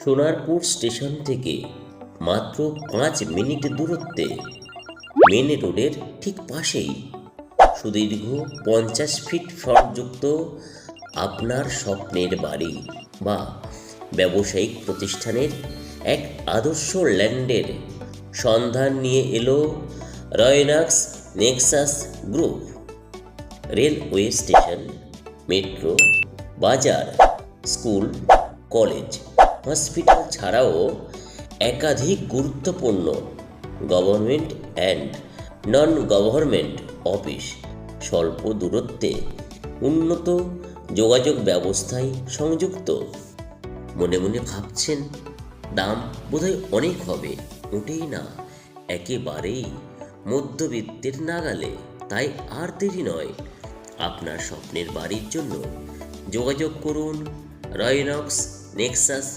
Sonarpur station থেকে মাত্র 5 minute দূরত্বে, মেন রোডের ঠিক পাশেই সুদীর্ঘ 50 ফিট ফ্রন্টযুক্ত আপনার স্বপ্নের বাড়ি বা ব্যবসায়িক প্রতিষ্ঠানের এক আদর্শ ল্যান্ডের সন্ধান নিয়ে এলো Roynax Nexus group. Railway station, metro, বাজার, স্কুল, কলেজ, হসপিটাল ছাড়াও একাধিক গুরুত্বপূর্ণ government and non government office স্বল্প দূরত্বে উন্নত যোগাযোগ ব্যবস্থায় সংযুক্ত। মনে মনে ভাবছেন, দাম বোধহয় অনেক হবে। মোটেই না, একেবারেই মধ্যবিত্তের নাগালে। তাই আর দেরি নয়, আপনার স্বপ্নের বাড়ির জন্য যোগাযোগ করুন রয়নক্স নেক্সাস